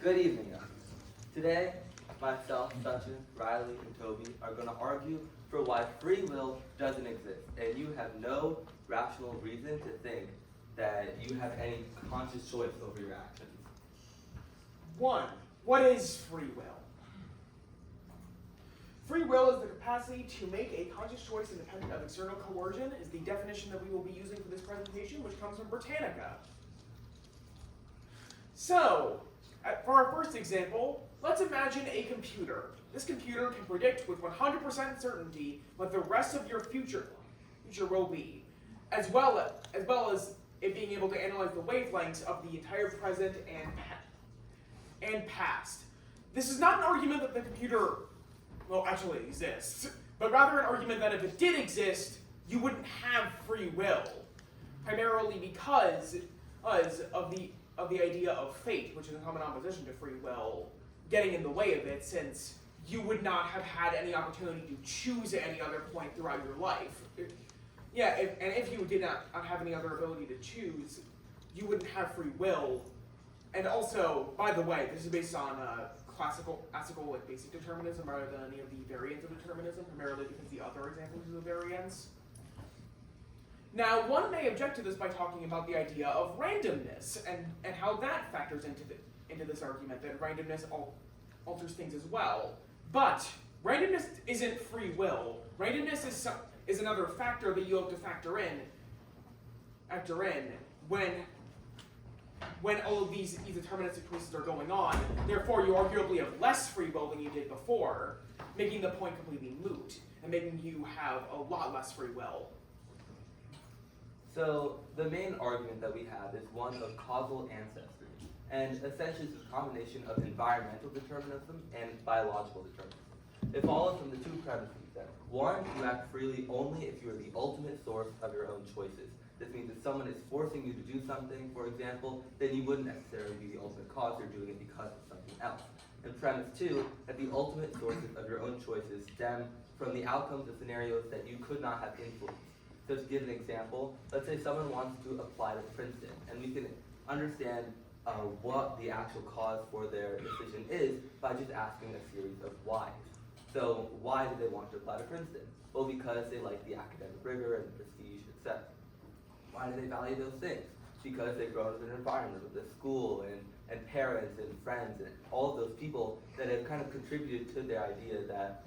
Good evening, young. Today, myself, Sachin, Riley, and Toby are going to argue for why free will doesn't exist, and you have no rational reason to think that you have any conscious choice over your actions. 1. What is free will? Free will is the capacity to make a conscious choice independent of external coercion, is the definition that we will be using for this presentation, which comes from Britannica. So, for our first example, let's imagine a computer. This computer can predict with 100% certainty what the rest of your future will be, as well as it being able to analyze the wavelengths of the entire present and past. This is not an argument that the computer, well, actually exists, but rather an argument that if it did exist, you wouldn't have free will, primarily because of the idea of fate, which is in common opposition to free will, getting in the way of it, since you would not have had any opportunity to choose at any other point throughout your life. If you did not have any other ability to choose, you wouldn't have free will. And also, by the way, this is based on classical like basic determinism rather than any of the variants of determinism, primarily because the other examples are the variants. Now, one may object to this by talking about the idea of randomness and how that factors into this argument, that randomness alters things as well. But randomness isn't free will. Randomness is another factor that you have to factor in when all of these deterministic choices are going on. Therefore, you arguably have less free will than you did before, making the point completely moot and making you have a lot less free will. So the main argument that we have is one of causal ancestry, and essentially it's a combination of environmental determinism and biological determinism. It follows from the two premises that, one, you act freely only if you are the ultimate source of your own choices. This means if someone is forcing you to do something, for example, then you wouldn't necessarily be the ultimate cause, you're doing it because of something else. And premise two, that the ultimate sources of your own choices stem from the outcomes of scenarios that you could not have influenced. So to give an example, let's say someone wants to apply to Princeton, and we can understand what the actual cause for their decision is by just asking a series of whys. So why do they want to apply to Princeton? Well, because they like the academic rigor and prestige, etc. Why do they value those things? Because they grow up in an environment with a school and parents and friends and all of those people that have kind of contributed to their idea that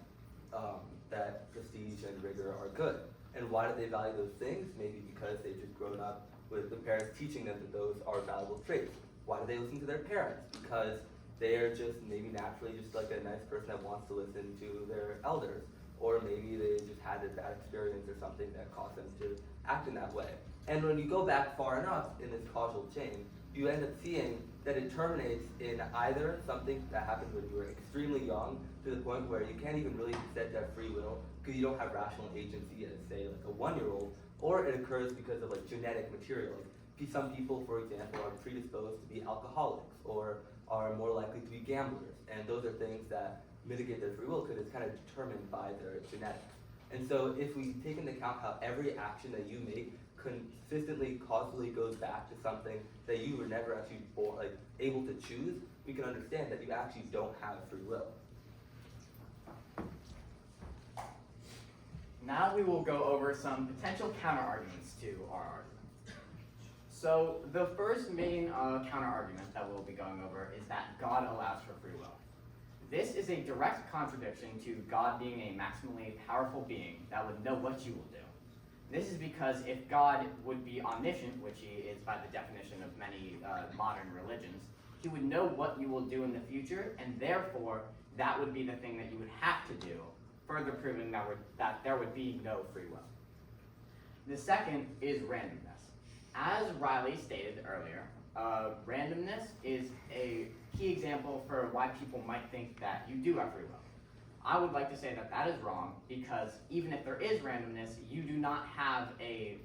that prestige and rigor are good. And why do they value those things? Maybe because they've just grown up with the parents teaching them that those are valuable traits. Why do they listen to their parents? Because they are just maybe naturally just like a nice person that wants to listen to their elders. Or maybe they just had a bad experience or something that caused them to act in that way. And when you go back far enough in this causal chain, you end up seeing that it terminates in either something that happened when you were extremely young to the point where you can't even really be said to have free will because you don't have rational agency as, say, like a 1-year-old, or it occurs because of like genetic material. Like, some people, for example, are predisposed to be alcoholics or are more likely to be gamblers, and those are things that mitigate their free will because it's kind of determined by their genetics. And so if we take into account how every action that you make consistently, causally goes back to something that you were never actually able to choose, we can understand that you actually don't have free will. Now we will go over some potential counterarguments to our argument. So the first main counterargument that we'll be going over is that God allows for free will. This is a direct contradiction to God being a maximally powerful being that would know what you will do. This is because if God would be omniscient, which he is by the definition of many modern religions, he would know what you will do in the future, and therefore that would be the thing that you would have to do, further proving that there would be no free will. The second is randomness. As Riley stated earlier, randomness is a key example for why people might think that you do have free will. I would like to say that that is wrong, because even if there is randomness, you do not have a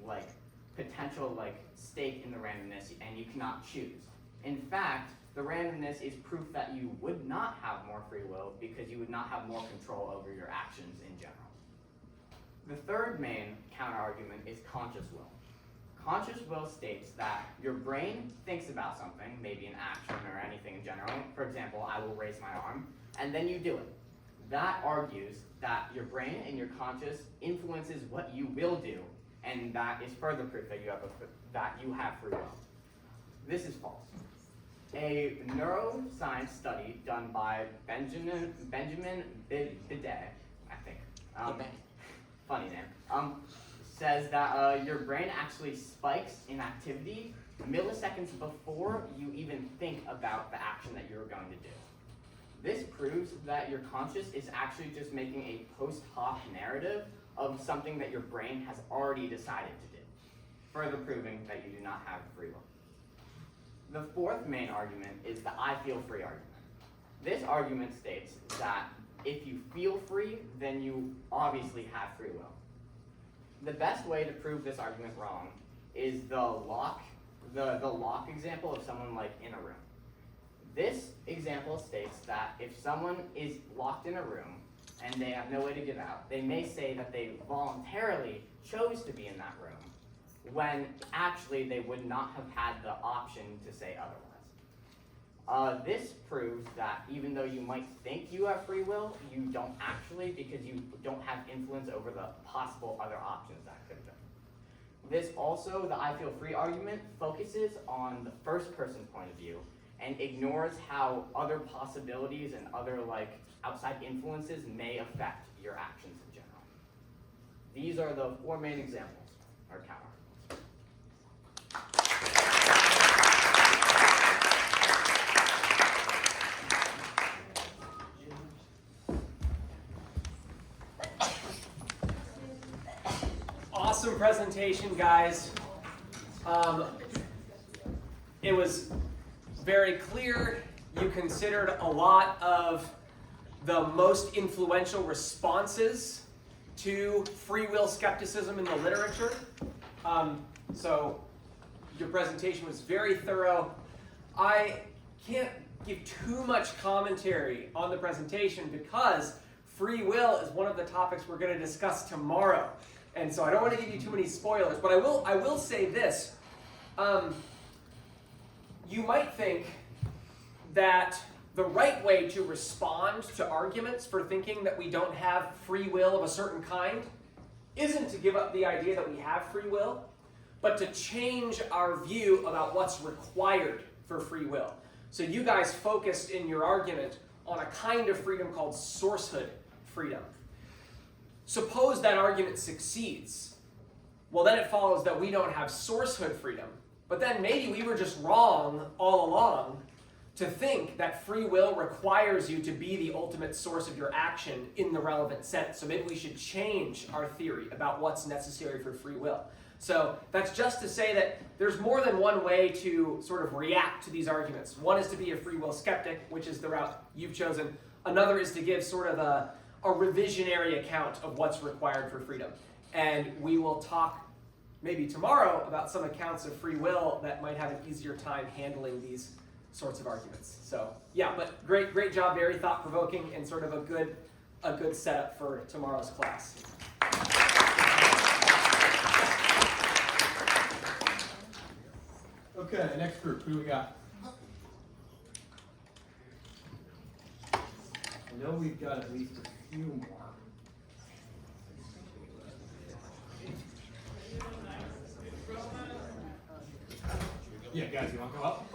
potential stake in the randomness, and you cannot choose. In fact, the randomness is proof that you would not have more free will because you would not have more control over your actions in general. The third main counterargument is conscious will. conscious will states that your brain thinks about something, maybe an action or anything in general. For example, I will raise my arm, and then you do it. That argues that your brain and your conscious influences what you will do, and that is further proof that you have free will. This is false. A neuroscience study done by Benjamin Bidet, I think, funny name, says that your brain actually spikes in activity milliseconds before you even think about the action that you're going to do. This proves that your conscious is actually just making a post hoc narrative of something that your brain has already decided to do, further proving that you do not have free will. The fourth main argument is the I feel free argument. This argument states that if you feel free, then you obviously have free will. The best way to prove this argument wrong is the lock example of someone like in a room. This example states that if someone is locked in a room and they have no way to get out, they may say that they voluntarily chose to be in that room, when actually they would not have had the option to say otherwise. This proves that even though you might think you have free will, you don't actually, because you don't have influence over the possible other options that could have been. This also, the I feel free argument, focuses on the first person point of view and ignores how other possibilities and other outside influences may affect your actions in general. These are the four main examples, or counter. Awesome presentation, guys. It was very clear. You considered a lot of the most influential responses to free will skepticism in the literature. So your presentation was very thorough. I can't give too much commentary on the presentation because free will is one of the topics we're going to discuss tomorrow. And so I don't want to give you too many spoilers, but I will say this. You might think that the right way to respond to arguments for thinking that we don't have free will of a certain kind isn't to give up the idea that we have free will, but to change our view about what's required for free will. So you guys focused in your argument on a kind of freedom called sourcehood freedom. Suppose that argument succeeds. Well, then it follows that we don't have sourcehood freedom. But then maybe we were just wrong all along to think that free will requires you to be the ultimate source of your action in the relevant sense. So maybe we should change our theory about what's necessary for free will. So that's just to say that there's more than one way to sort of react to these arguments. One is to be a free will skeptic, which is the route you've chosen. Another is to give sort of a revisionary account of what's required for freedom. And we will talk maybe tomorrow about some accounts of free will that might have an easier time handling these sorts of arguments. So yeah, but great job, very thought-provoking and sort of a good setup for tomorrow's class. Okay, next group, who do we got? I know we've got at least a few more. Yeah, guys, you want to go up?